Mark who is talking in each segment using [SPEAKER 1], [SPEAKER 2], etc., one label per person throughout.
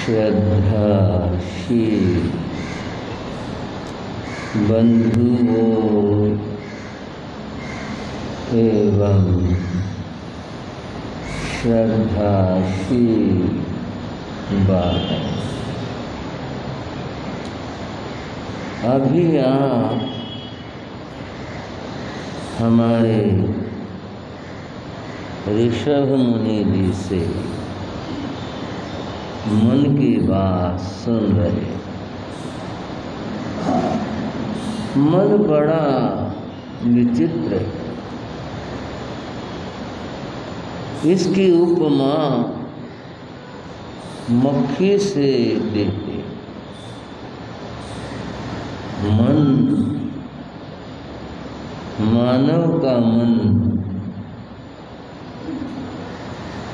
[SPEAKER 1] श्रद्धाशील बंधुओं एवं श्रद्धाशील बालक, अभी आप हमारे ऋषभ मुनि जी से मन की बात सुन रहे। मन बड़ा विचित्र है। इसकी उपमा मक्खी से देते। मन, मानव का मन,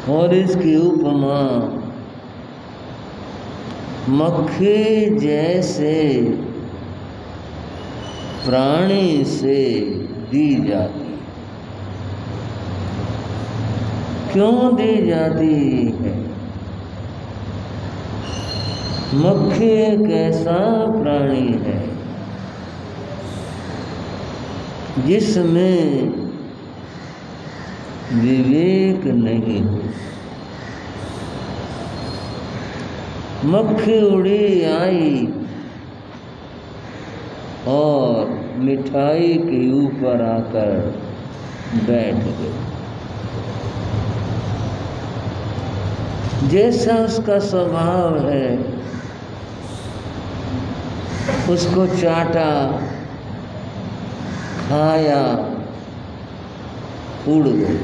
[SPEAKER 1] और इसकी उपमा मक्खी जैसे प्राणी से दी जाती। क्यों दी जाती है? मक्खी एक ऐसा प्राणी है जिसमें विवेक नहीं हो। मक्खी उड़ी आई और मिठाई के ऊपर आकर बैठ गई। जैसा उसका स्वभाव है उसको चाटा, खाया, उड़ गई।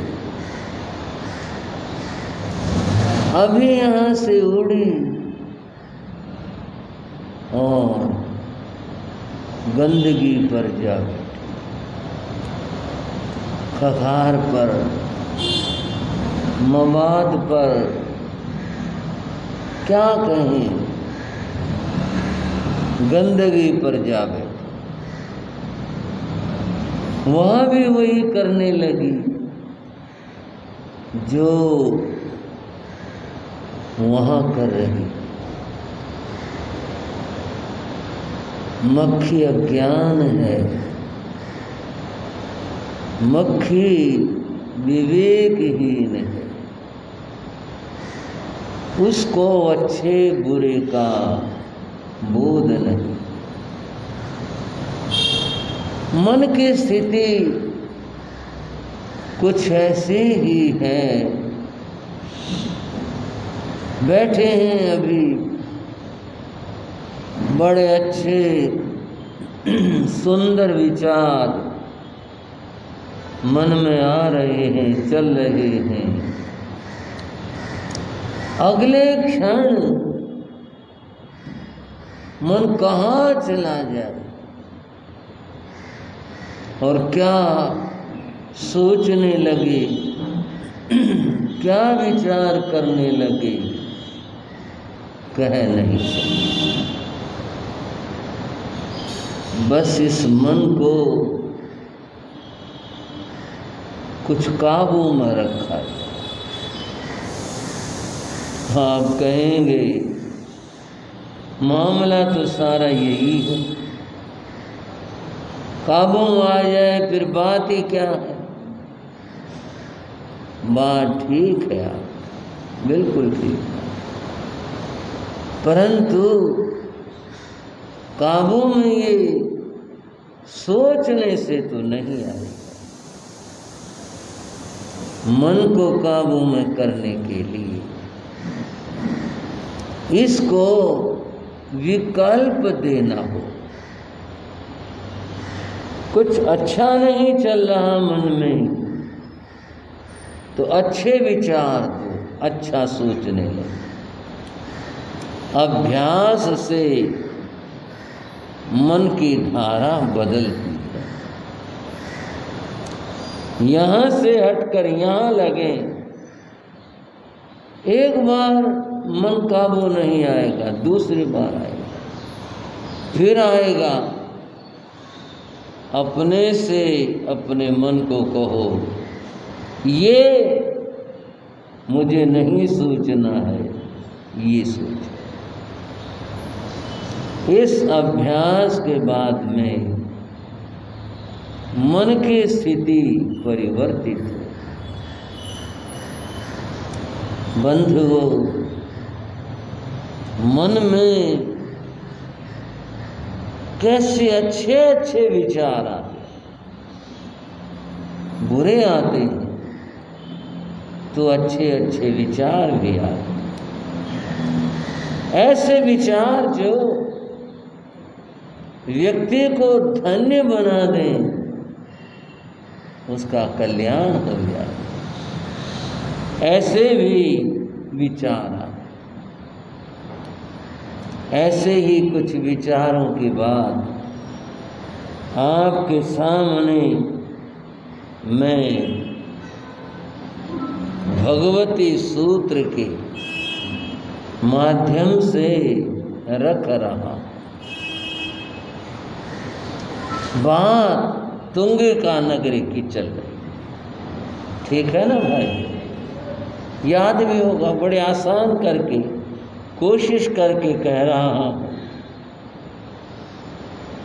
[SPEAKER 1] अभी यहाँ से उड़ी और गंदगी पर जा बैठी, खखार पर, मवाद पर, क्या कहें, गंदगी पर जा बैठी। वहाँ भी वही करने लगी जो वहाँ कर रही। मक्खी अज्ञान है, मक्खी विवेकहीन है। उसको अच्छे बुरे का बोध नहीं। मन की स्थिति कुछ ऐसी ही है। बैठे हैं अभी, बड़े अच्छे सुंदर विचार मन में आ रहे हैं, चल रहे हैं। अगले क्षण मन कहाँ चला जाए और क्या सोचने लगे, क्या विचार करने लगे, कह नहीं सकते। बस इस मन को कुछ काबू में रखा है। आप कहेंगे मामला तो सारा यही है, काबू में आ जाए फिर बात ही क्या है। बात ठीक है, आप बिल्कुल ठीक है, परंतु काबू में ये सोचने से तो नहीं आएगा। मन को काबू में करने के लिए इसको विकल्प देना हो। कुछ अच्छा नहीं चल रहा मन में तो अच्छे विचार को, अच्छा सोचने लगे। अभ्यास से मन की धारा बदलती है। यहाँ से हटकर यहाँ लगे, एक बार मन काबू नहीं आएगा, दूसरी बार आएगा, फिर आएगा। अपने से अपने मन को कहो, ये मुझे नहीं सोचना है, ये सोच। इस अभ्यास के बाद में मन की स्थिति परिवर्तित हो। बंधुओं, मन में कैसे अच्छे अच्छे विचार आते, बुरे आते हैं तो अच्छे अच्छे विचार भी आते। ऐसे विचार जो व्यक्ति को धन्य बना दें, उसका कल्याण हो जाए, ऐसे भी विचार आते। ऐसे ही कुछ विचारों के बाद आपके सामने मैं भगवती सूत्र के माध्यम से रख रहा। बात तुंगिका नगरी की चल रही, ठीक है ना भाई? याद भी होगा, बड़े आसान करके कोशिश करके कह रहा हूं।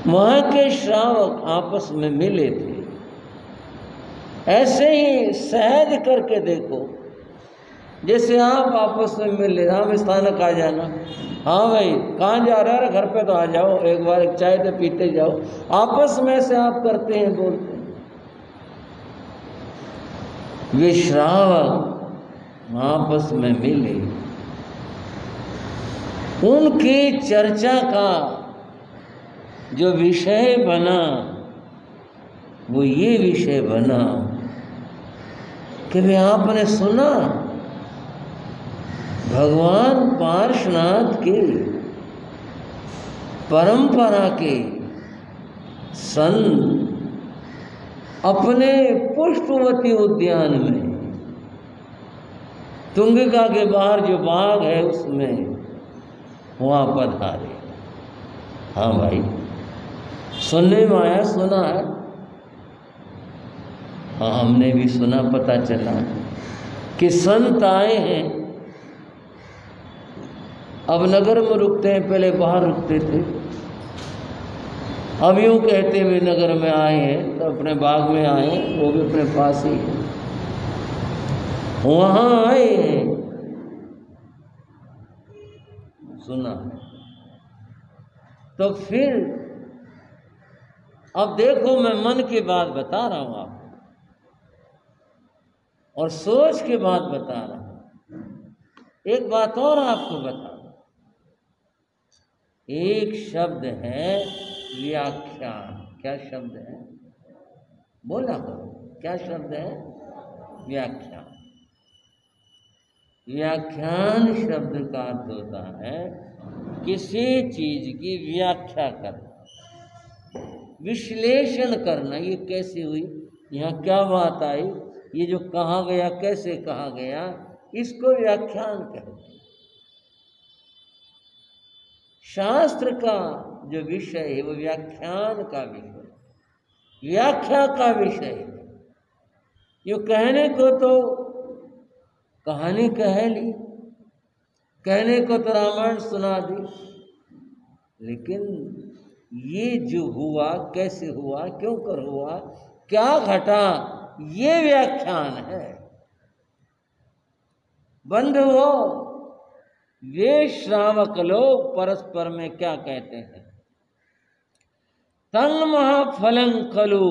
[SPEAKER 1] वहां के श्रावक आपस में मिले थे, ऐसे ही सहज करके देखो, जैसे आप आपस में मिले, राम स्थानक आ जाना, हाँ भाई कहाँ जा रहा है, घर पे तो आ जाओ, एक बार एक चाय तो पीते जाओ, आपस में से आप करते हैं, बोलते हैं। वे श्रावक आपस में मिले, उनकी चर्चा का जो विषय बना वो ये विषय बना कि वे आपने सुना भगवान पार्श्वनाथ की परंपरा के संत अपने पुष्पवती उद्यान में, तुंगिका के बाहर जो बाग है उसमें वहाँ पधारे। हाँ भाई, सुनने में आया, सुना है, हाँ हमने भी सुना, पता चला कि संत आए हैं। अब नगर में रुकते हैं, पहले बाहर रुकते थे। अब यूँ कहते हुए नगर में आए हैं तो अपने बाग में आए हैं, वो भी अपने पास ही है, वहाँ आए हैं, सुना। तो फिर अब देखो, मैं मन की बात बता रहा हूं आपको और सोच की बात बता रहा हूं। एक बात और आपको बता, एक शब्द है व्याख्यान। क्या शब्द है? बोला करो, क्या शब्द है? व्याख्यान। व्याख्यान शब्द का अर्थ होता है किसी चीज की व्याख्या करना, विश्लेषण करना। ये कैसे हुई, यहाँ क्या बात आई, ये जो कहा गया, कैसे कहा गया, इसको व्याख्यान कहते हैं। शास्त्र का जो विषय है वो व्याख्यान का विषय, व्याख्या का विषय है। यो कहने को तो कहानी कह ली, कहने को तो रामायण सुना दी, लेकिन ये जो हुआ, कैसे हुआ, क्यों कर हुआ, क्या घटा, ये व्याख्यान है। बंधुओं, वे श्रावक लोग परस्पर में क्या कहते हैं? तंग महाफलं खलु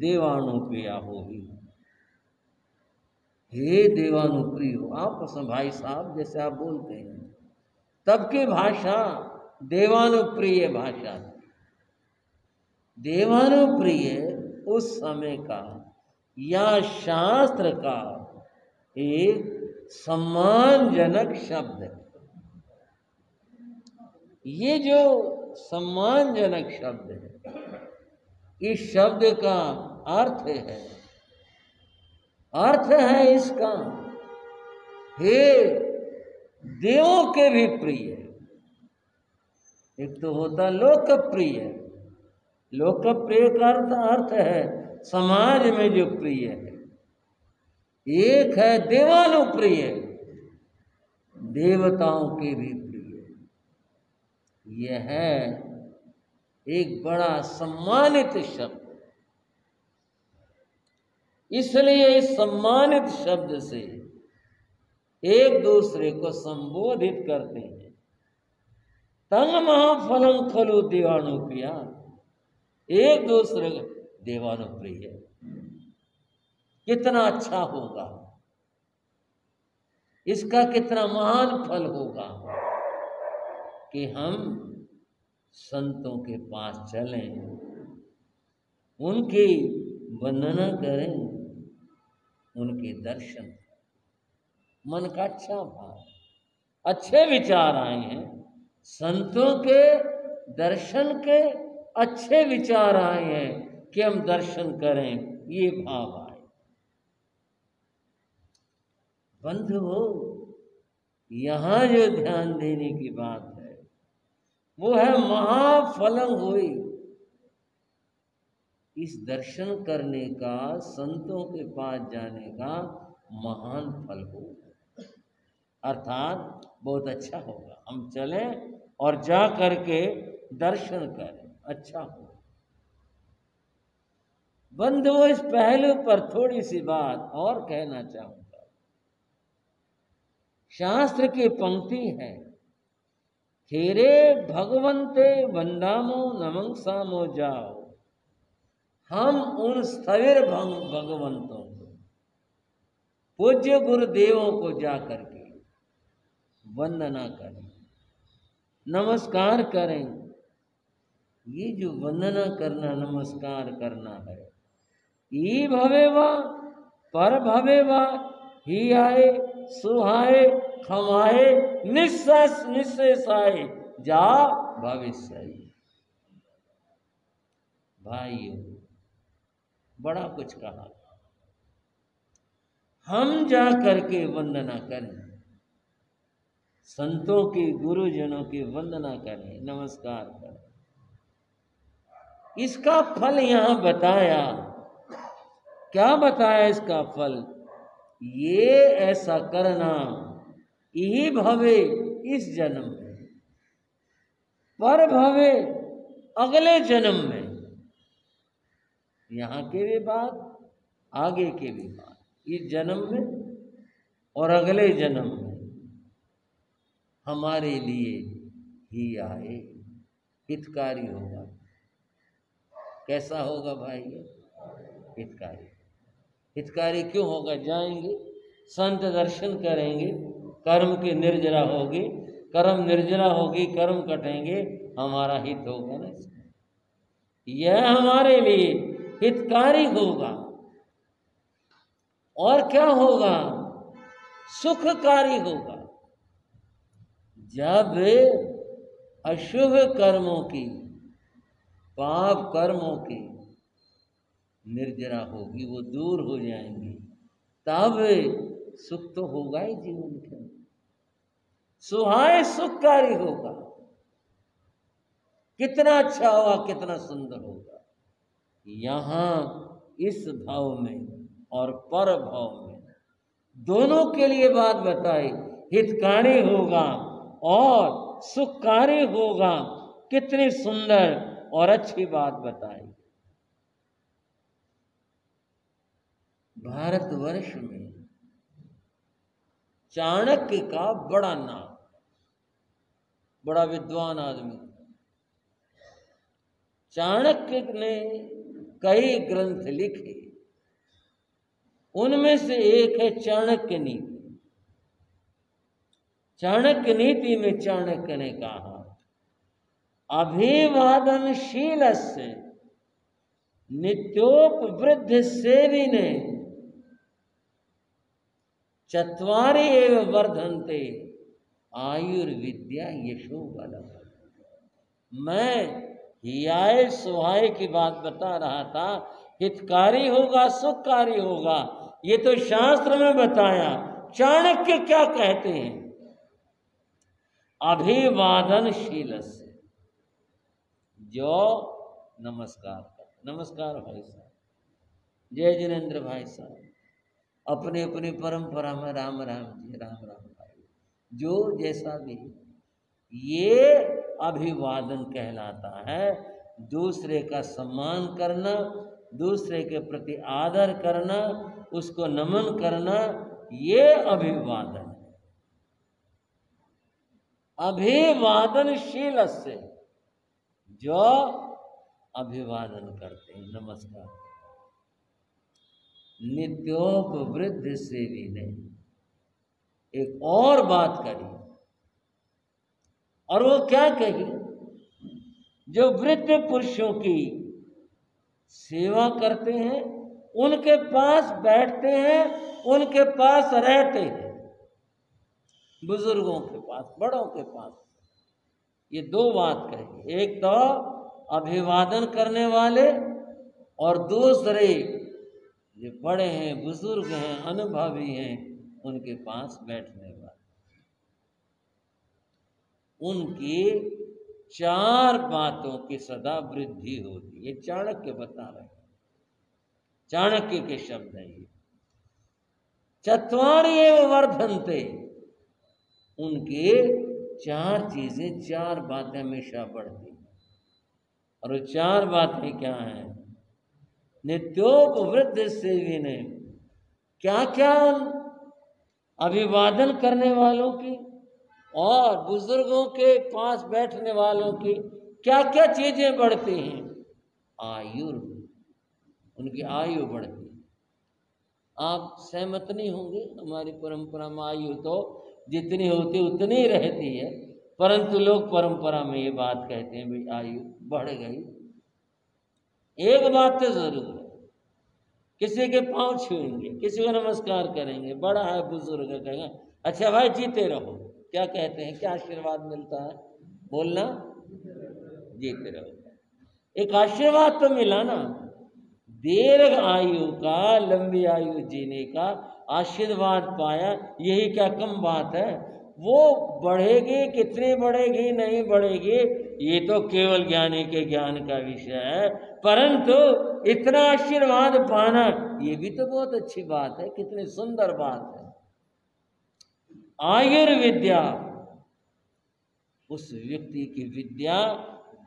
[SPEAKER 1] देवानुप्रिया होगी। हे देवानुप्रिय हो, आपस में भाई साहब जैसे आप बोलते हैं, तब की भाषा देवानुप्रिय भाषा। देवानुप्रिय उस समय का या शास्त्र का एक सम्मानजनक शब्द है। ये जो सम्मानजनक शब्द है, इस शब्द का अर्थ है इसका, हे देवों के भी प्रिय। एक तो होता लोकप्रिय, लोकप्रिय का अर्थ है समाज में जो प्रिय है। एक है देवानुप्रिय, देवताओं के भी प्रिय। यह है एक बड़ा सम्मानित शब्द। इसलिए इस सम्मानित शब्द से एक दूसरे को संबोधित करते हैं। तंग महाफलम खलु देवानुप्रिया, एक दूसरे देवानुप्रिय। कितना अच्छा होगा, इसका कितना महान फल होगा कि हम संतों के पास चलें, उनकी वंदना करें, उनके दर्शन करें। मन का अच्छा भाव, अच्छे विचार आए हैं, संतों के दर्शन के अच्छे विचार आए हैं कि हम दर्शन करें, ये भाव आए। बंधुओं, यहां जो ध्यान देने की बात है वो है महाफलम हुई। इस दर्शन करने का, संतों के पास जाने का महान फल होगा, अर्थात बहुत अच्छा होगा। हम चलें और जा करके दर्शन करें, अच्छा हो। बंधुओं, इस पहलू पर थोड़ी सी बात और कहना चाहूंगा। शास्त्र की पंक्ति है, थेरे भगवंते वंदामो नमंसामो जाओ। हम उन स्थविर भगवंतों को, पूज्य गुरुदेवों को जा करके वंदना करें, नमस्कार करें। ये जो वंदना करना, नमस्कार करना है, ई भवेवा पर भवेवा ही आए सुहाए खमाए निशेषाए जा भविष्य। भाइयों, बड़ा कुछ कहा। हम जा करके वंदना करें, संतों की, गुरुजनों की वंदना करें, नमस्कार करें। इसका फल यहां बताया। क्या बताया इसका फल? ये ऐसा करना यही भवे इस जन्म में, पर भवे अगले जन्म में। यहां के भी बात, आगे के भी बात, इस जन्म में और अगले जन्म में हमारे लिए ही आए, हितकारी होगा। कैसा होगा भाई? हितकारी। हितकारी क्यों होगा? जाएंगे, संत दर्शन करेंगे, कर्म की निर्जरा होगी, कर्म निर्जरा होगी, कर्म कटेंगे, हमारा हित होगा ना। यह हमारे लिए हितकारी होगा। और क्या होगा? सुखकारी होगा। जब अशुभ कर्मों की, पाप कर्मों की निर्जरा होगी, वो दूर हो जाएंगी, तब सुख तो होगा ही जीवन के अंदर। सुहाए सुखकारी होगा। कितना अच्छा होगा, कितना सुंदर होगा। यहां इस भाव में और पर भाव में दोनों के लिए बात बताई। हितकारी होगा और सुखकारी होगा। कितनी सुंदर और अच्छी बात बताई। भारतवर्ष में चाणक्य का बड़ा नाम, बड़ा विद्वान आदमी। चाणक्य ने कई ग्रंथ लिखे, उनमें से एक है चाणक्य नीति। चाणक्य नीति में चाणक्य ने कहा, अभिवादनशीलस्य नित्योपवृद्ध सेविने चत्वारि एव वर्धन्ते आयुर्विद्या यशो बलम्। मैं हियाए सुहाए की बात बता रहा था। हितकारी होगा, सुखकारी होगा, ये तो शास्त्र में बताया। चाणक्य क्या कहते हैं? अभिवादनशील से, जो नमस्कार कर। नमस्कार भाई साहब, जय जिनेन्द्र भाई साहब, अपने अपनी परंपरा में राम राम जी, राम राम भाई, जो जैसा भी। ये अभिवादन कहलाता है। दूसरे का सम्मान करना, दूसरे के प्रति आदर करना, उसको नमन करना, ये अभिवादन है। अभिवादनशील से जो अभिवादन करते हैं, नमस्कार। नित्योपवृद्ध सेवी ने एक और बात करी, और वो क्या कही? जो वृद्ध पुरुषों की सेवा करते हैं, उनके पास बैठते हैं, उनके पास रहते हैं, बुजुर्गों के पास, बड़ों के पास। ये दो बात कही, एक तो अभिवादन करने वाले, और दूसरे जो बड़े हैं, बुजुर्ग हैं, अनुभवी हैं, उनके पास बैठने वाले। उनकी 4 बातों की सदा वृद्धि होती है। चाणक्य बता रहे हैं, चाणक्य के शब्द हैं ये। 4 एव वर्धन्ते, उनके 4 चीजें, 4 बातें हमेशा बढ़ती हैं। और वो 4 बातें क्या हैं? नित्योपवृद्ध सेवी ने, क्या क्या? अभिवादन करने वालों की और बुजुर्गों के पास बैठने वालों की क्या क्या चीजें बढ़ती हैं? आयु, उनकी आयु बढ़ती है। आप सहमत नहीं होंगे, हमारी परंपरा में आयु तो जितनी होती उतनी रहती है, परंतु लोग परंपरा में ये बात कहते हैं भाई आयु बढ़ गई। एक बात तो जरूर है, किसी के पांव छूएंगे, किसी को नमस्कार करेंगे, बड़ा है बुजुर्ग कहेंगे अच्छा भाई जीते रहो। क्या कहते हैं, क्या आशीर्वाद मिलता है? बोलना, जीते रहो। एक आशीर्वाद तो मिला ना, दीर्घ आयु का, लंबी आयु जीने का आशीर्वाद पाया। यही क्या कम बात है? वो बढ़ेगी, कितनी बढ़ेगी, नहीं बढ़ेगी, ये तो केवल ज्ञानी के ज्ञान का विषय है, परंतु इतना आशीर्वाद पाना ये भी तो बहुत अच्छी बात है, कितनी सुंदर बात है। आयुर्विद्या, उस व्यक्ति की विद्या,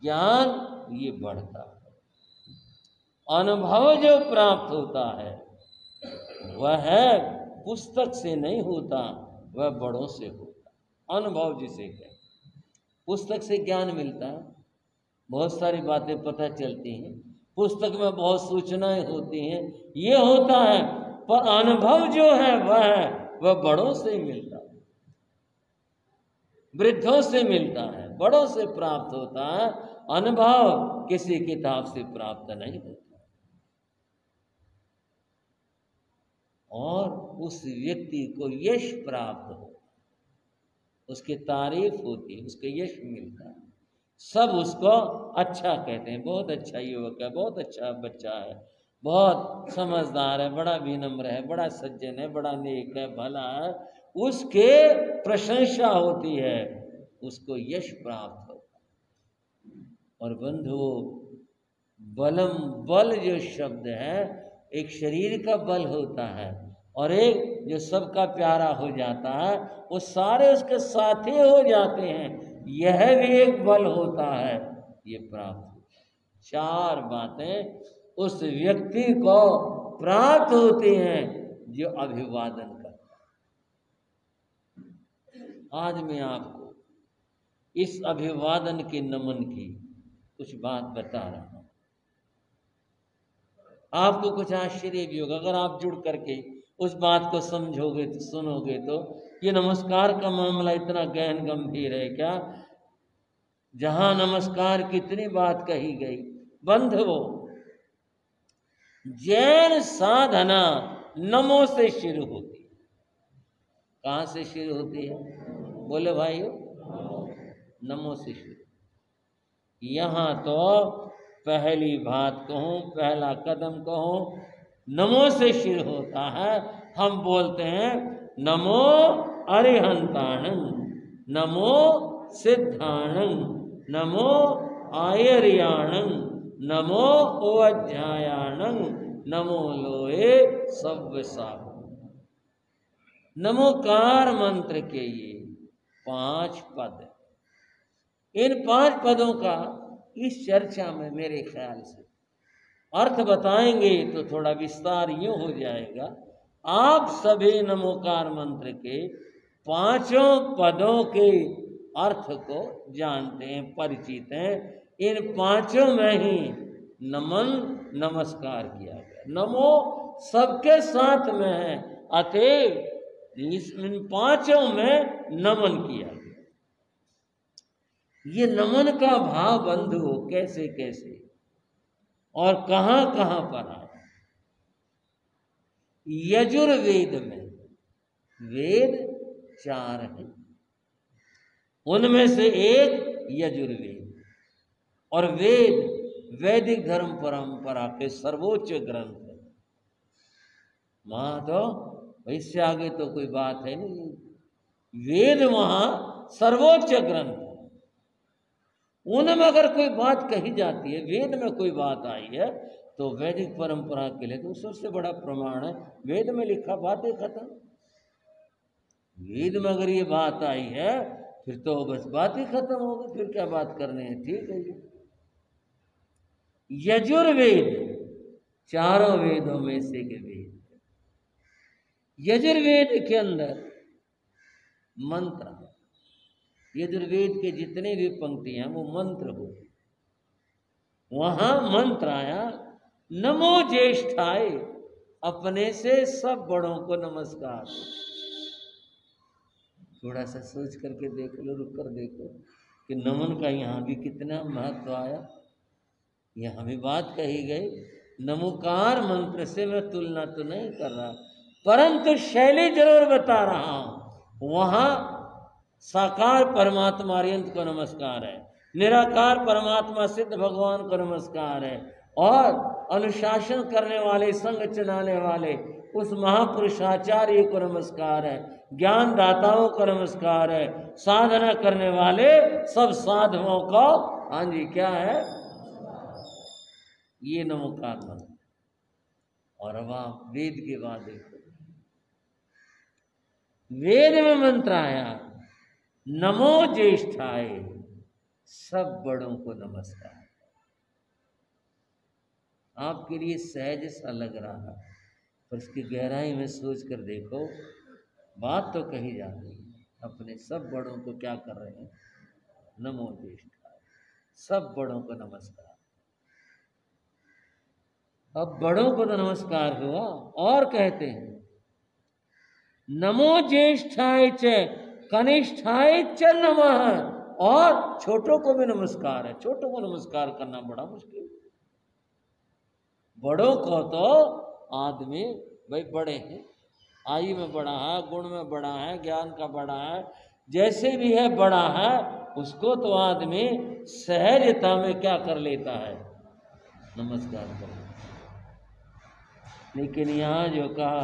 [SPEAKER 1] ज्ञान ये बढ़ता है। अनुभव जो प्राप्त होता है वह पुस्तक से नहीं होता, वह बड़ों से होता। अनुभव जिसे कहते, पुस्तक से ज्ञान मिलता है, बहुत सारी बातें पता चलती हैं, पुस्तक में बहुत सूचनाएं होती हैं, ये होता है, पर अनुभव जो है वह बड़ों से मिलता है, वृद्धों से मिलता है, बड़ों से प्राप्त होता है। अनुभव किसी किताब से प्राप्त नहीं होता। और उस व्यक्ति को यश प्राप्त हो, उसकी तारीफ होती है, उसको यश मिलता है, सब उसको अच्छा कहते हैं, बहुत अच्छा युवक है, बहुत अच्छा बच्चा है, बहुत समझदार है, बड़ा विनम्र है, बड़ा सज्जन है, बड़ा नेक है, भला है, उसके प्रशंसा होती है, उसको यश प्राप्त होता है। और बंधुओं, बलम, बल जो शब्द है, एक शरीर का बल होता है और एक जो सबका प्यारा हो जाता है, वो सारे उसके साथी हो जाते हैं, यह भी एक बल होता है, ये प्राप्त होता है। 4 बातें उस व्यक्ति को प्राप्त होती हैं जो अभिवादन करता है। आज मैं आपको इस अभिवादन के नमन की कुछ बात बता रहा हूं, आपको कुछ आश्चर्य भी होगा अगर आप जुड़ करके उस बात को समझोगे, तो सुनोगे, तो ये नमस्कार का मामला इतना गहन गंभीर है क्या? जहां नमस्कार की इतनी बात कही गई। बंधुओं, जैन साधना नमो से शुरू होती है। कहां से शुरू होती है? बोले भाइयों, नमो से शुरू। यहां तो पहली बात कहूं, पहला कदम कहूं, नमो से शुरू होता है। हम बोलते हैं नमो अरिहंताणं, नमो सिद्धाणं, नमो आयर्याणं, नमो ओवज्जायाणं, नमो लोए सव्यसाहु। नमोकार मंत्र के ये 5 पद, इन 5 पदों का इस चर्चा में मेरे ख्याल से अर्थ बताएंगे तो थोड़ा विस्तार यूं हो जाएगा। आप सभी नमोकार मंत्र के 5 पदों के अर्थ को जानते हैं, परिचित हैं। इन 5 में ही नमन नमस्कार किया गया। नमो सबके साथ में है, अतएव इन 5 में नमन किया गया। ये नमन का भाव बंधु कैसे कैसे और कहां कहां पर आया? यजुर्वेद में वेद 4 हैं, उनमें से एक यजुर्वेद। और वेद वैदिक धर्म परंपरा के सर्वोच्च ग्रंथ है। वहां तो इससे आगे तो कोई बात है नहीं। वेद वहां सर्वोच्च ग्रंथ है। उनमें अगर कोई बात कही जाती है, वेद में कोई बात आई है, तो वैदिक परंपरा के लिए तो सबसे बड़ा प्रमाण है। वेद में लिखा, बातें खत्म। वेद में अगर ये बात आई है फिर तो बस बात ही खत्म हो गई, फिर क्या बात करनी है। ठीक है जी। यजुर्वेद 4 वेदों में से एक वेद। यजुर्वेद के अंदर मंत्र, यजुर्वेद के जितने भी पंक्तियां वो मंत्र हो। वहां मंत्र आया, नमो ज्येष्ठाय, अपने से सब बड़ों को नमस्कार। थोड़ा सा सोच करके देख लो, रुक कर देखो कि नमन का यहाँ भी कितना महत्व आया। यहाँ भी बात कही गई। नमोकार मंत्र से मैं तुलना तो नहीं कर रहा, परंतु शैली जरूर बता रहा हूं। वहां साकार परमात्मा अरिहंत को नमस्कार है, निराकार परमात्मा सिद्ध भगवान को नमस्कार है, और अनुशासन करने वाले, संग चलाने वाले उस महापुरुषाचार्य को नमस्कार है, ज्ञान दाताओं को नमस्कार है, साधना करने वाले सब साधुओं को, हाँ जी, क्या है ये नमोकार मंत्र। और अब आप वेद के बाद देखो, वेद में मंत्र आया, नमो ज्येष्ठाय, सब बड़ों को नमस्कार। आपके लिए सहज सा लग रहा है, पर इसकी गहराई में सोच कर देखो, बात तो कही जा रही है। अपने सब बड़ों को क्या कर रहे हैं? नमो ज्येष्ठाय, सब बड़ों को नमस्कार। अब बड़ों को तो नमस्कार हुआ, और कहते हैं नमो ज्येष्ठाय च कनिष्ठाय च नमः, और छोटों को भी नमस्कार है। छोटों को नमस्कार करना बड़ा मुश्किल। बड़ों को तो आदमी भाई बड़े हैं, आयु में बड़ा है, गुण में बड़ा है, ज्ञान का बड़ा है, जैसे भी है बड़ा है, उसको तो आदमी सहजता में क्या कर लेता है? नमस्कार कर लेता। लेकिन यहाँ जो कहा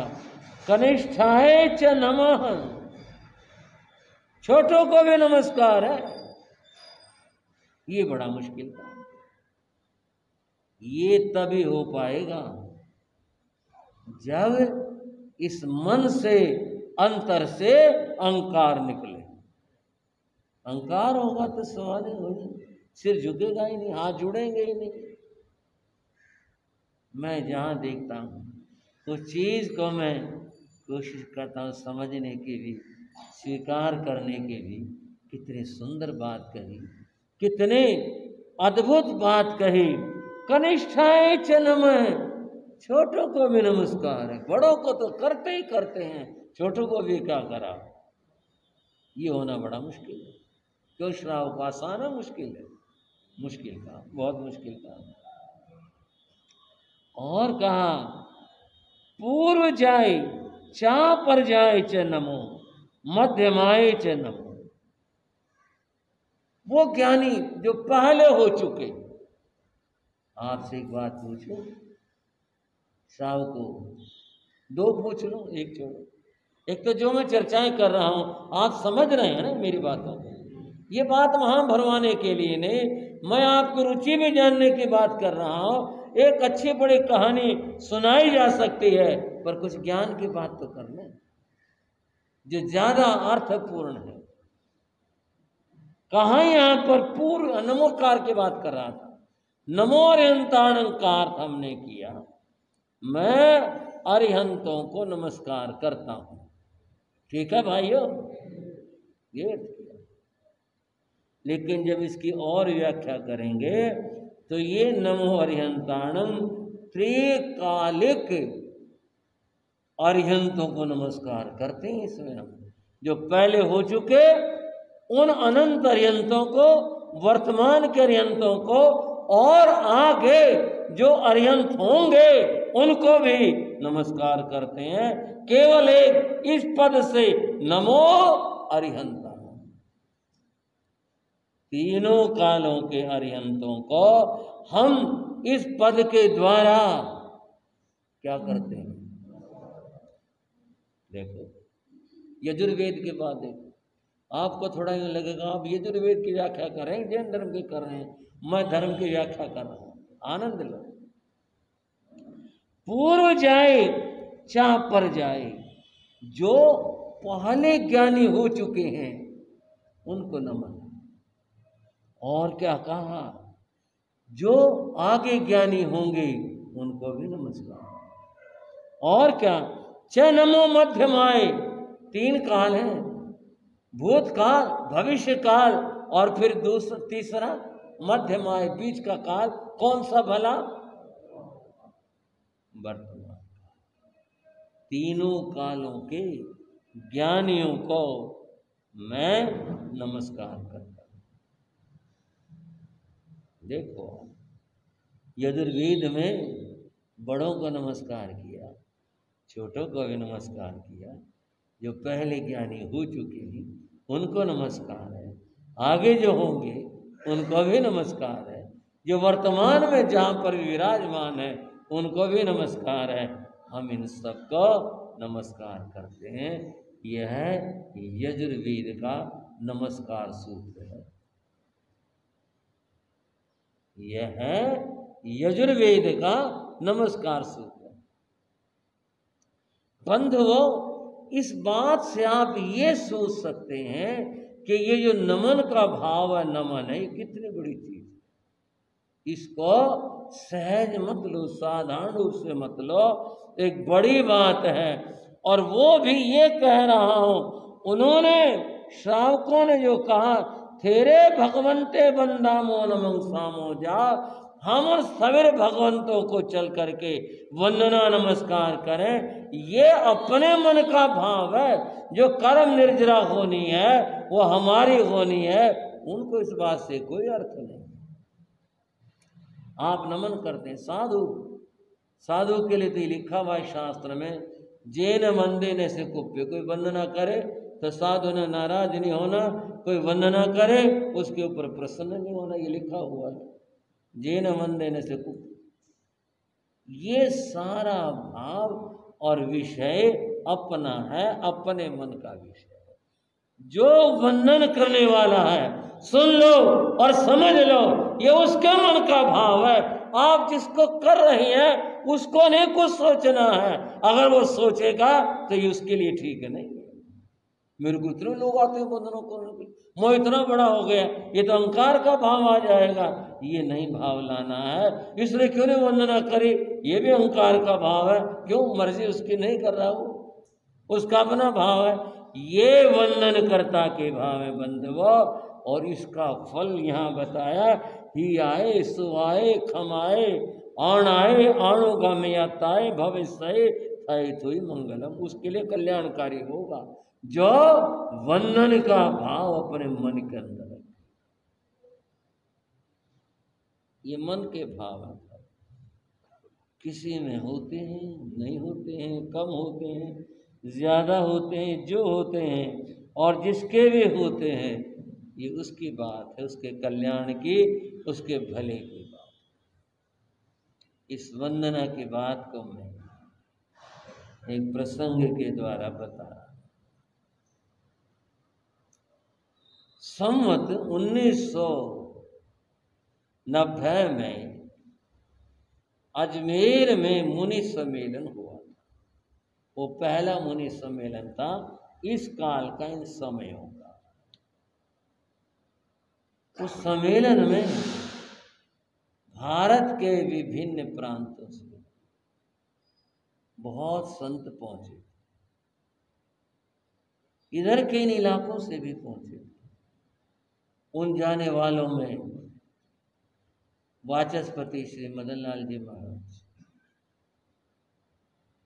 [SPEAKER 1] कनिष्ठाय च नमः, छोटों को भी नमस्कार है, ये बड़ा मुश्किल था। ये तभी हो पाएगा जब इस मन से, अंतर से अहंकार निकले। अहंकार होगा तो सवाल ही हो जाए, सिर झुकेगा ही नहीं, हाथ जुड़ेंगे ही नहीं। मैं जहाँ देखता हूँ उस चीज को मैं कोशिश करता हूँ समझने की भी, स्वीकार करने की भी। कितनी सुंदर बात कही, कितने अद्भुत बात कही। कनिष्ठाय च नमः, छोटों को भी नमस्कार है। बड़ों को तो करते ही करते हैं, छोटों को भी क्या करा? ये होना बड़ा मुश्किल है। क्यों श्राव को आसान है? मुश्किल है, मुश्किल काम, बहुत मुश्किल काम। और कहा पूर्व जाय चा पर जाय च नमो, मध्यमाय च नमो। वो ज्ञानी जो पहले हो चुके। आपसे एक बात पूछो, श्राव को 2 पूछ लो, 1 छोड़ो। एक तो जो मैं चर्चाएं कर रहा हूं, आप समझ रहे हैं ना मेरी बातों को। ये बात वहां भरवाने के लिए नहीं, मैं आपकी रुचि भी जानने की बात कर रहा हूं। एक अच्छी बड़ी कहानी सुनाई जा सकती है, पर कुछ ज्ञान की बात तो करना जो ज्यादा अर्थपूर्ण है। कहाँ यहाँ पर पूर्व नमोकार की बात कर रहा था। नमो अरिहंताणं का अर्थ हमने किया, मैं अरिहंतों को नमस्कार करता हूं। ठीक है भाइयों, ये अर्थ किया। लेकिन जब इसकी और व्याख्या करेंगे तो ये नमो अरिहंताणं त्रिकालिक अरिहंतों को नमस्कार करते हैं। इसमें हम जो पहले हो चुके उन अनंत अरिहंतों को, वर्तमान के अरिहंतों को, और आगे जो अरिहंत होंगे उनको भी नमस्कार करते हैं। केवल एक इस पद से नमो अरिहंता, तीनों कालों के अरिहंतों को हम इस पद के द्वारा क्या करते हैं। देखो यजुर्वेद के बाद देखो, आपको थोड़ा यूं लगेगा आप यजुर्वेद की व्याख्या कर रहे हैं, जैन धर्म की कर रहे हैं, मैं धर्म की व्याख्या कर रहा हूं। आनंद लो। पूर्व जाए चाह पर जाए, जो पहले ज्ञानी हो चुके हैं उनको नमन। और क्या कहा, जो आगे ज्ञानी होंगे उनको भी नमस्कार। और क्या, च नमो मध्यमाय, तीन काल हैं, भूतकाल, भविष्य काल और फिर तीसरा मध्यमाय, बीच का काल। कौन सा भला, वर्तमान। तीनों कालों के ज्ञानियों को मैं नमस्कार करता हूं। देखो यजुर्वेद में बड़ों को नमस्कार किया, छोटों को भी नमस्कार किया, जो पहले ज्ञानी हो चुके हैं उनको नमस्कार है, आगे जो होंगे उनको भी नमस्कार है, जो वर्तमान में जहाँ पर विराजमान है उनको भी नमस्कार है। हम इन सबको नमस्कार करते हैं। यह है यजुर्वेद का नमस्कार सूत्र है। यह है यजुर्वेद का नमस्कार सूत्र। बंधुओं, इस बात से आप ये सोच सकते हैं कि ये जो नमन का भाव है, नमन है, ये कितनी बड़ी चीज। इसको सहज मत लो, साधारण रूप से मत लो, एक बड़ी बात है। और वो भी ये कह रहा हूं, उन्होंने श्रावकों ने जो कहा, थेरे भगवंते बंदामो नमं सामो जा, हम और सवेरे भगवंतों को चल करके वंदना नमस्कार करें। ये अपने मन का भाव है। जो कर्म निर्जरा होनी है वो हमारी होनी है, उनको इस बात से कोई अर्थ नहीं। आप नमन करते हैं साधु, साधु के लिए तो लिखा हुआ है शास्त्र में, जेन मंदे ने से कुप्य, कोई वंदना करे तो साधु ने नाराज नहीं होना, कोई वंदना करे उसके ऊपर प्रसन्न नहीं होना, ये लिखा हुआ है। जेन मंदे ने से कुप्य, ये सारा भाव और विषय अपना है, अपने मन का विषय है। जो वंदन करने वाला है, सुन लो और समझ लो, ये उसके मन का भाव है। आप जिसको कर रही हैं उसको नहीं कुछ सोचना है। अगर वो सोचेगा तो ये उसके लिए ठीक नहीं है। मेरे को इतने लोग आते हैं वंदनों करने के लिए, मैं इतना बड़ा हो गया, ये तो अहंकार का भाव आ जाएगा। ये नहीं भाव लाना है। इसलिए क्यों नहीं वंदना करे, ये भी अहंकार का भाव है। क्यों, मर्जी उसकी नहीं कर रहा, वो उसका अपना भाव है। ये वंदन कर्ता के भाव है बंधुओं। और इसका फल यहाँ बताया, ही आए सो आए, खमाए आण आए, आणो गम्यताए भविष्य थाई थोई मंगलम, उसके लिए कल्याणकारी होगा जो वंदन का भाव अपने मन के अंदर है। ये मन के भाव है, किसी में होते हैं, नहीं होते हैं, कम होते हैं, ज्यादा होते हैं, जो होते हैं, और जिसके भी होते हैं, ये उसकी बात है, उसके कल्याण की, उसके भले की बात। इस वंदना की बात को मैं एक प्रसंग के द्वारा बता रहा। संवत 1990 में अजमेर में मुनि सम्मेलन हुआ था। वो पहला मुनि सम्मेलन था इस काल का, इन समयों का। उस सम्मेलन में भारत के विभिन्न प्रांतों से बहुत संत पहुंचे, इधर के इन इलाकों से भी पहुंचे। उन जाने वालों में वाचस्पति श्री मदन लाल जी महाराज,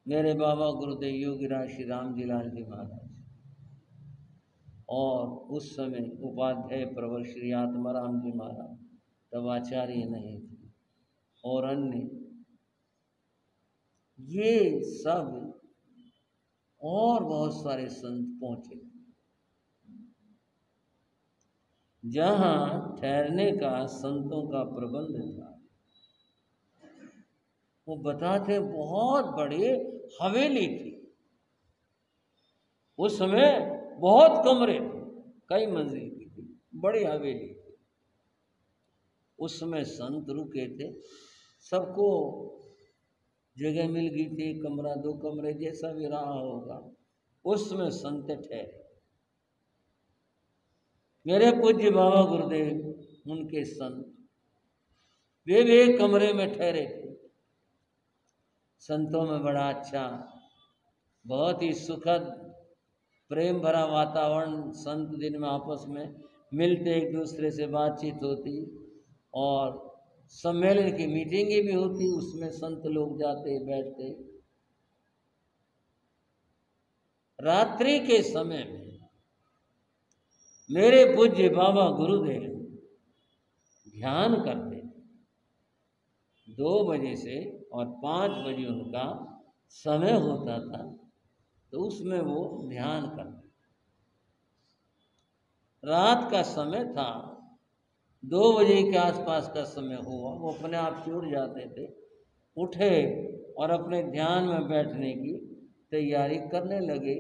[SPEAKER 1] मेरे बाबा गुरुदेव योगीराज श्री राम जी लाल जी महाराज, और उस समय उपाध्याय प्रवर श्री आत्माराम जी महाराज, तब आचार्य नहीं थे, और अन्य ये सब और बहुत सारे संत पहुंचे। जहां ठहरने का संतों का प्रबंध था, वो बताते बहुत बड़े हवेली थी। उस समय बहुत कमरे थे, कई मंजिल की थी, बड़ी हवेली थी। उस समय संत रुके थे, सबको जगह मिल गई थी, कमरा दो कमरे जैसा भी रहा होगा। उस समय संत ठहरे। मेरे पूज्य बाबा गुरुदेव, उनके संत, वे भी एक कमरे में ठहरे थे। संतों में बड़ा अच्छा, बहुत ही सुखद, प्रेम भरा वातावरण। संत दिन में आपस में मिलते, एक दूसरे से बातचीत होती, और सम्मेलन की मीटिंगें भी होती, उसमें संत लोग जाते बैठते। रात्रि के समय में मेरे पूज्य बाबा गुरुदेव ध्यान करते थे। 2 बजे से और 5 बजे उनका समय होता था, तो उसमें वो ध्यान करते। रात का समय था, 2 बजे के आसपास का समय हुआ, वो अपने आप से उठ जाते थे, उठे और अपने ध्यान में बैठने की तैयारी करने लगे।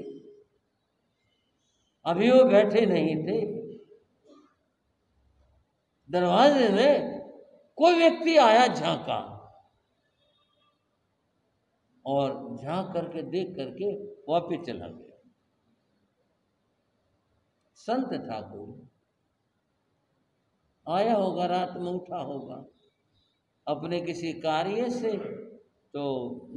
[SPEAKER 1] अभी वो बैठे नहीं थे, दरवाजे में कोई व्यक्ति आया, झांका, और झांक करके देख करके वापिस चला गया। संत था कोई, आया होगा, रात में उठा होगा अपने किसी कार्य से, तो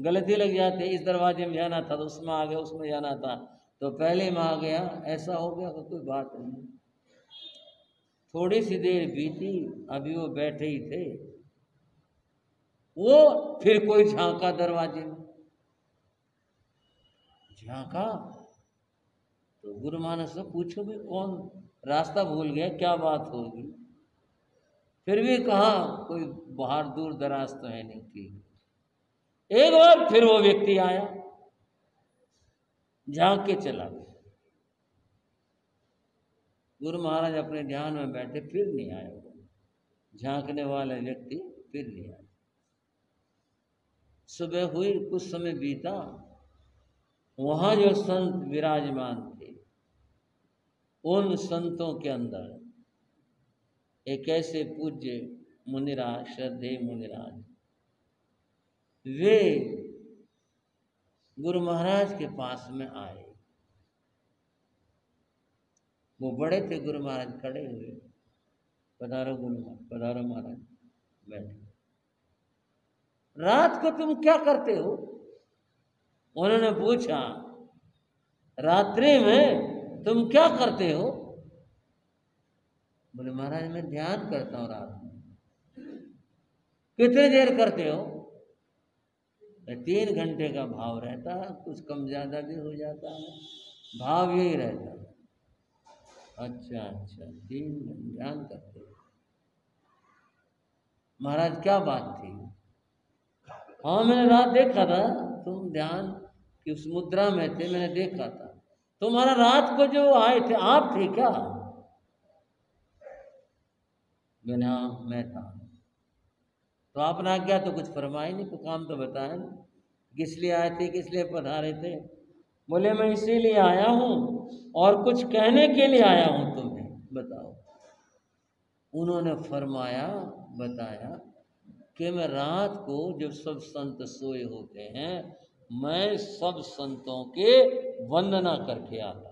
[SPEAKER 1] गलती लग जाती, इस दरवाजे में जाना था तो उसमें आ गया, उसमें जाना था तो पहले में आ गया, ऐसा हो गया, तो कोई बात नहीं। थोड़ी सी देर बीती, अभी वो बैठे ही थे, वो फिर कोई झांका, दरवाजे में झांका, तो गुरु महाराज से पूछो भी कौन, रास्ता भूल गया, क्या बात होगी। फिर भी कहा कोई बाहर दूर दराज तो है नहीं, ठीक। एक बार फिर वो व्यक्ति आया, झांक के चला गया। गुरु महाराज अपने ध्यान में बैठे, फिर नहीं आया वो झांकने वाला व्यक्ति, फिर नहीं आया। सुबह हुई, कुछ समय बीता, वहां जो संत विराजमान थे, उन संतों के अंदर एक ऐसे पूज्य मुनिराज, श्रद्धेय मुनिराज, वे गुरु महाराज के पास में आए। वो बड़े थे, गुरु महाराज खड़े हुए, पधारो गुरु महाराज, पधारो महाराज, बैठे। रात को तुम क्या करते हो? उन्होंने पूछा, रात्रि में तुम क्या करते हो? बोले महाराज मैं ध्यान करता हूँ रात में। कितने देर करते हो? 3 घंटे का भाव रहता है, कुछ कम ज्यादा भी हो जाता है, भाव यही रहता है। अच्छा अच्छा, 3 घंटे ध्यान करते हो। महाराज क्या बात थी? हाँ मैंने रात देखा था, तुम ध्यान की उस मुद्रा में थे, मैंने देखा था। तुम्हारा रात को जो आए थे, आप थे क्या? मैंने हाँ मैं था। तो आपने आज्ञा तो कुछ फरमाई नहीं, तो काम तो बताया नहीं, किस लिए आए थे, किस लिए पधारे थे? बोले मैं इसीलिए आया हूँ और कुछ कहने के लिए आया हूँ तुम्हें, बताओ। उन्होंने फरमाया, बताया कि मैं रात को जब सब संत सोए होते हैं, मैं सब संतों के वंदना करके आता।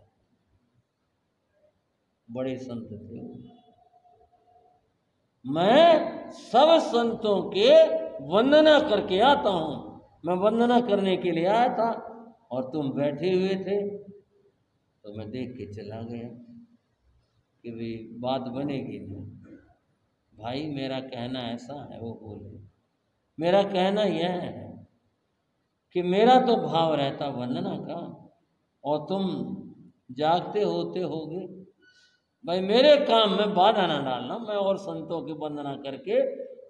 [SPEAKER 1] बड़े संत थे, मैं सब संतों के वंदना करके आता हूँ। मैं वंदना करने के लिए आया था और तुम बैठे हुए थे, तो मैं देख के चला गया कि भाई बात बनेगी नहीं। भाई मेरा कहना ऐसा है, वो बोले मेरा कहना यह है कि मेरा तो भाव रहता वंदना का, और तुम जागते होते होगे। भाई मेरे काम में बाधा ना डालना, मैं और संतों की वंदना करके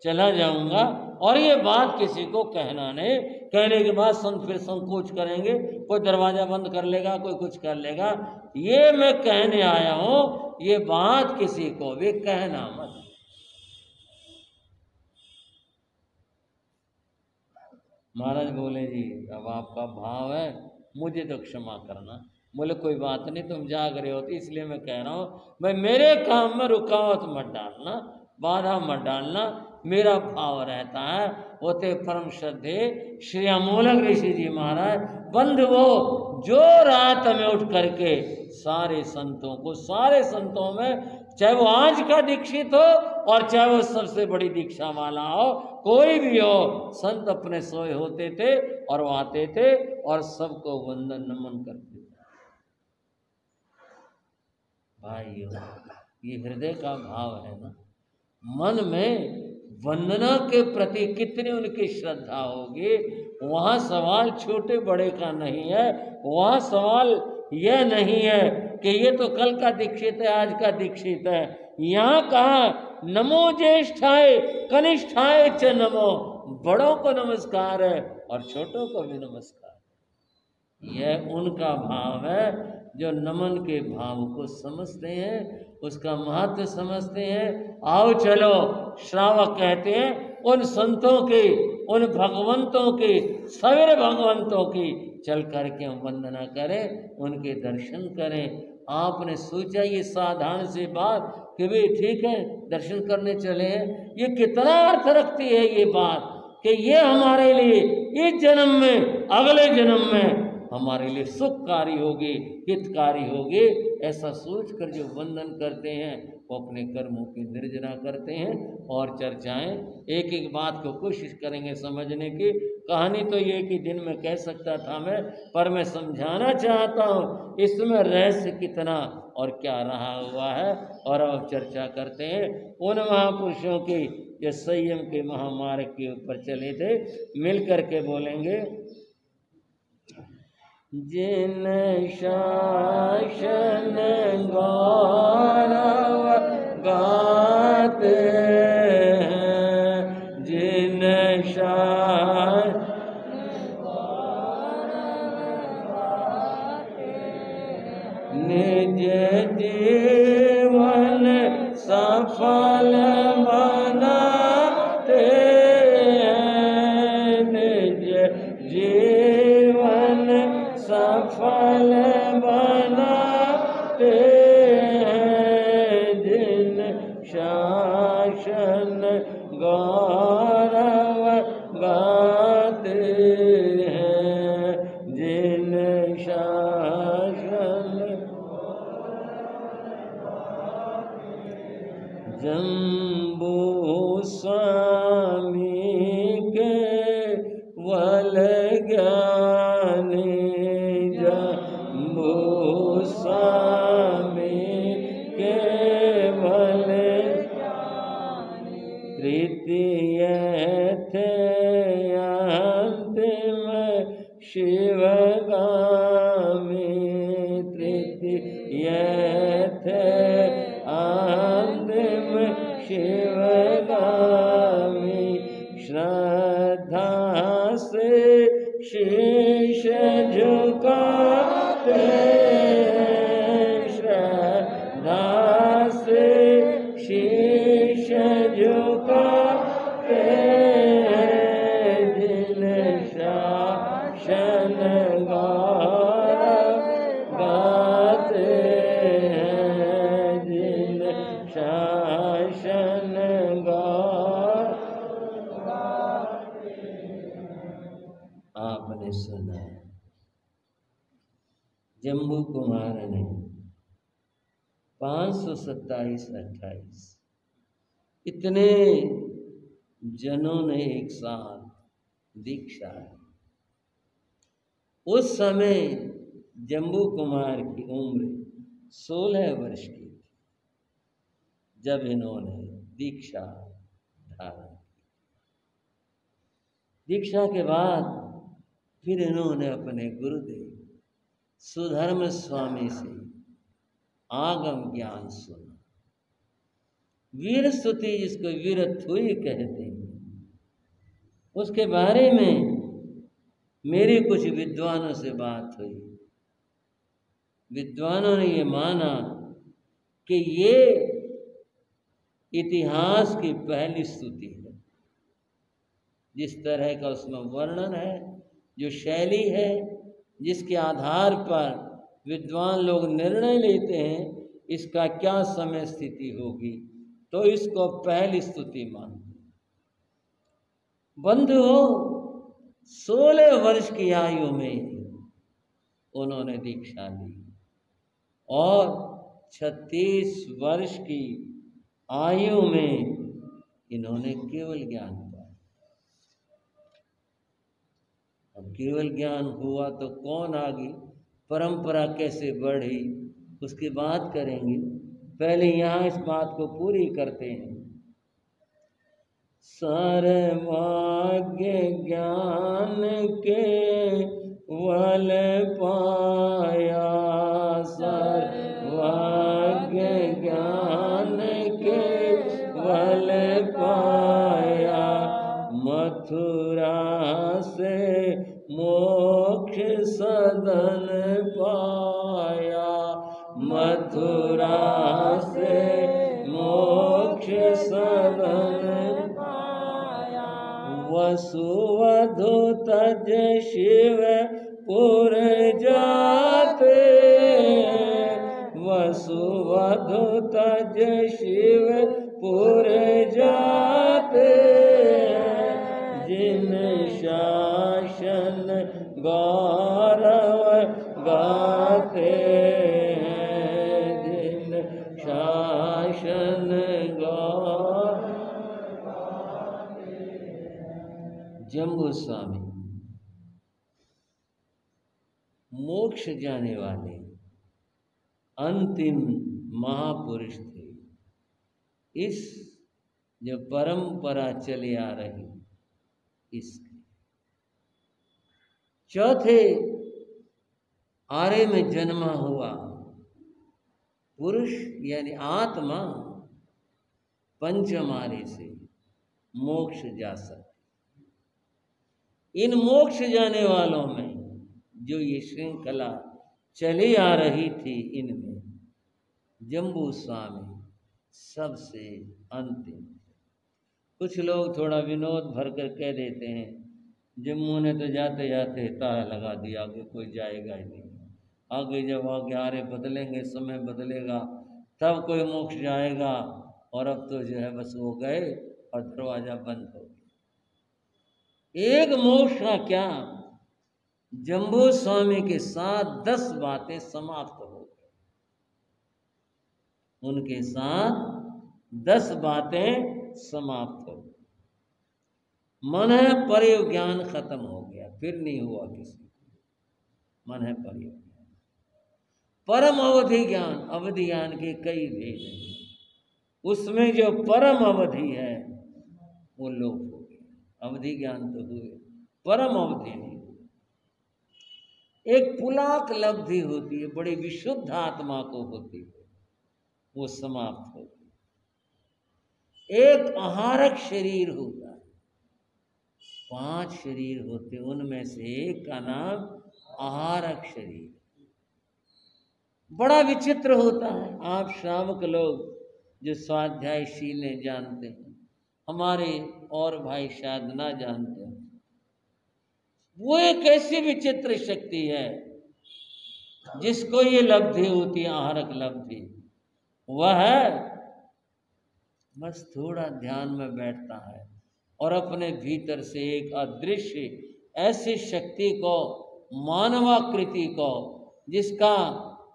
[SPEAKER 1] चला जाऊंगा, और ये बात किसी को कहना नहीं। कहने के बाद संत फिर संकोच करेंगे, कोई दरवाजा बंद कर लेगा, कोई कुछ कर लेगा। ये मैं कहने आया हूं, ये बात किसी को भी कहना मत। महाराज बोले जी अब आपका भाव है, मुझे तो क्षमा करना। बोले कोई बात नहीं, तुम जाग रहे होती इसलिए मैं कह रहा हूँ, भाई मेरे काम में रुकावट मत डालना, बाधा मत डालना। मेरा भाव रहता है। होते परम श्रद्धे श्री अमोलक ऋषि जी महाराज बंधु वो जो रात में उठ करके सारे संतों को, सारे संतों में चाहे वो आज का दीक्षित हो और चाहे वो सबसे बड़ी दीक्षा वाला हो, कोई भी हो, संत अपने सोए होते थे और वो आते थे और सबको वंदन नमन करते थे। भाइयों ये हृदय का भाव है ना, मन में वंदना के प्रति कितनी उनकी श्रद्धा होगी। वहाँ सवाल छोटे बड़े का नहीं है, वहाँ सवाल यह नहीं है कि ये तो कल का दीक्षित है, आज का दीक्षित है। यहाँ कहा नमो ज्येष्ठाय कनिष्ठाय च नमो, बड़ों को नमस्कार है और छोटों को भी नमस्कार। यह उनका भाव है जो नमन के भाव को समझते हैं, उसका महत्व समझते हैं। आओ चलो श्रावक कहते हैं उन संतों की, उन भगवंतों की, सवेरे भगवंतों की चल करके हम वंदना करें, उनके दर्शन करें। आपने सोचा ये साधारण सी बात कि भाई ठीक है दर्शन करने चले हैं, ये कितना अर्थ रखती है ये बात कि ये हमारे लिए इस जन्म में, अगले जन्म में हमारे लिए सुखकारी होगी, हितकारी होगी। ऐसा सोचकर जो वंदन करते हैं वो अपने कर्मों की निर्जना करते हैं। और चर्चाएं एक एक बात को कोशिश करेंगे समझने की। कहानी तो ये कि दिन में कह सकता था मैं, पर मैं समझाना चाहता हूँ इसमें रहस्य कितना और क्या रहा हुआ है। और अब चर्चा करते हैं उन महापुरुषों की जो संयम के महामार्ग के ऊपर चले थे। मिल करके बोलेंगे। जिन शासन गौरव गाते हैं, जिन शासन निज जीवन सफल बनाते हैं, निज जीवन सफल बनाते हैं, जिन शासन गौरव गाते हैं, जिन शासन जम्बू स्वामी के वल ज्ञानी, जम्बू स्वामी के वल तृतीय थे अंतिम शिवगामी, तृतीय थे अंतिम शिवगामी। श्रद्धा से शीश झुकाते, श्रद्धा से शीश झुकाते, जिन शासन गौरव गाते हैं, जिन शासन गौरव। आपने सुना जम्बू कुमार ने 527-28 इतने जनों ने एक साथ दीक्षा ली। उस समय जम्बू कुमार की उम्र 16 वर्ष की थी जब इन्होंने दीक्षा धारण की। दीक्षा के बाद फिर इन्होंने अपने गुरुदेव सुधर्म स्वामी से आगम ज्ञान सुना। वीर स्तुति, जिसको वीरथुई कहते हैं, उसके बारे में मेरी कुछ विद्वानों से बात हुई। विद्वानों ने ये माना कि ये इतिहास की पहली स्तुति है। जिस तरह का उसमें वर्णन है, जो शैली है, जिसके आधार पर विद्वान लोग निर्णय लेते हैं इसका क्या समय स्थिति होगी, तो इसको पहली स्तुति मानते हैं। बंधुओं, 16 वर्ष की आयु में उन्होंने दीक्षा ली और 36 वर्ष की आयु में इन्होंने केवल ज्ञान पाया। अब केवल ज्ञान हुआ तो कौन आगे परंपरा कैसे बढ़ी उसकी बात करेंगे। पहले यहाँ इस बात को पूरी करते हैं। सर्वज्ञ ज्ञान के वल पाया, सर्वज्ञ ज्ञान के वल पाया, मथुरा से मोक्ष सदन पाया, मथुरा से मोक्ष सदन पाया, वसुवधु तज शिवपुर जाते, वसुवधु तज शिवपुर जाते, जिन शासन गौरव गाते हैं, जिन शासन गौरव गाते हैं। जम्बू स्वामी मोक्ष जाने वाले अंतिम महापुरुष थे। इस जो परंपरा चली आ रही इसके चौथे आरे में जन्मा हुआ पुरुष यानी आत्मा पंचम आरे से मोक्ष जा सकती। इन मोक्ष जाने वालों में जो ये श्रृंखला चली आ रही थी, इनमें जम्बू स्वामी सबसे अंतिम। कुछ लोग थोड़ा विनोद भर कर कह देते हैं जम्मू ने तो जाते जाते ताला लगा दिया, आगे कोई जाएगा ही नहीं। आगे जब आगे आरे बदलेंगे, समय बदलेगा, तब कोई मोक्ष जाएगा। और अब तो जो है बस वो गए और दरवाजा बंद हो गया। एक मोक्ष का क्या, जम्बू स्वामी के साथ 10 बातें समाप्त हो गई। उनके साथ 10 बातें समाप्त हो गई। मन है परिव ज्ञान खत्म हो गया, फिर नहीं हुआ किसी को। मन है परिव ज्ञान, परम अवधि ज्ञान, अवधि ज्ञान के कई भेद हैं। उसमें जो परम अवधि है वो लोप हो गया। अवधि ज्ञान तो हुए, परम अवधि नहीं हुई। एक पुलाक लब्धि होती है, बड़ी विशुद्ध आत्मा को होती है, वो समाप्त हो गई। एक आहारक शरीर होता है, 5 शरीर होते, उनमें से एक का नाम आहारक शरीर। बड़ा विचित्र होता है। आप श्रावक लोग जो स्वाध्यायशील हैं जानते हैं, हमारे और भाई शायद ना जानते हैं। वो एक ऐसी विचित्र शक्ति है जिसको ये लब्धि होती है, आहारक लब्धि। वह बस थोड़ा ध्यान में बैठता है और अपने भीतर से एक अदृश्य ऐसी शक्ति को, मानवाकृति को, जिसका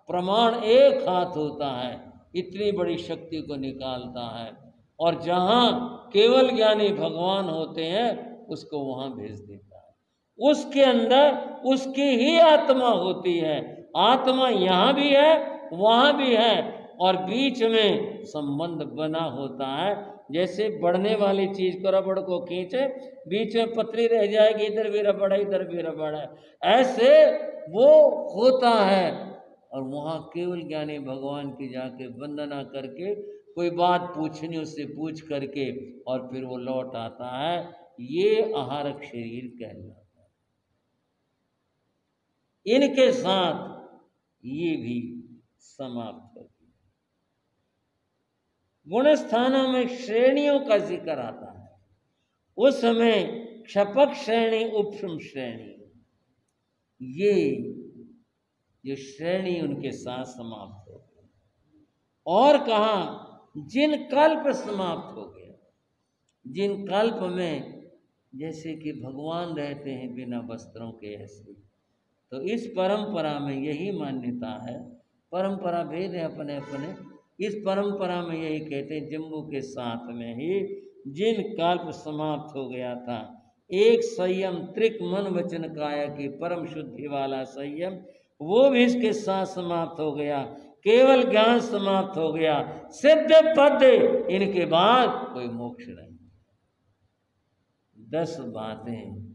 [SPEAKER 1] प्रमाण एक हाथ होता है, इतनी बड़ी शक्ति को निकालता है और जहाँ केवल ज्ञानी भगवान होते हैं उसको वहाँ भेज देता है। उसके अंदर उसकी ही आत्मा होती है। आत्मा यहाँ भी है वहाँ भी है और बीच में संबंध बना होता है। जैसे बढ़ने वाली चीज को रबड़ को खींचे, बीच में पतली रह जाएगी, इधर भी रबड़ है इधर भी रबड़ है, ऐसे वो होता है। और वहाँ केवल ज्ञानी भगवान की जाके वंदना करके कोई बात पूछनी उससे पूछ करके और फिर वो लौट आता है। ये आहारक शरीर कहलाता है। इनके साथ ये भी समाप्त हो गया। गुण स्थानों में श्रेणियों का जिक्र आता है। उस समय क्षपक श्रेणी उपशम श्रेणी, ये जो श्रेणी उनके साथ समाप्त हो गई। और कहा जिन कल्प समाप्त हो गया, जिन कल्प में जैसे कि भगवान रहते हैं बिना वस्त्रों के, ऐसे तो इस परंपरा में यही मान्यता है। परंपरा भेद है अपने अपने। इस परंपरा में यही कहते हैं जम्बू के साथ में ही जिन कल्प समाप्त हो गया था, एक संयम त्रिक मन वचन काया की परम शुद्धि वाला संयम, वो भी इसके साथ समाप्त हो गया। केवल ज्ञान समाप्त हो गया। सिद्ध पद, इनके बाद कोई मोक्ष नहीं। 10 बातें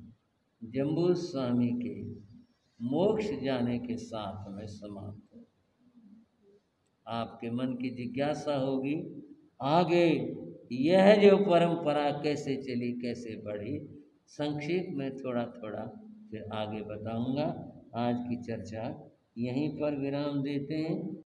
[SPEAKER 1] जम्बू स्वामी के मोक्ष जाने के साथ में समाप्त हो। आपके मन की जिज्ञासा होगी आगे यह जो परंपरा कैसे चली कैसे बढ़ी, संक्षेप में थोड़ा थोड़ा फिर आगे बताऊंगा। आज की चर्चा यहीं पर विराम देते हैं।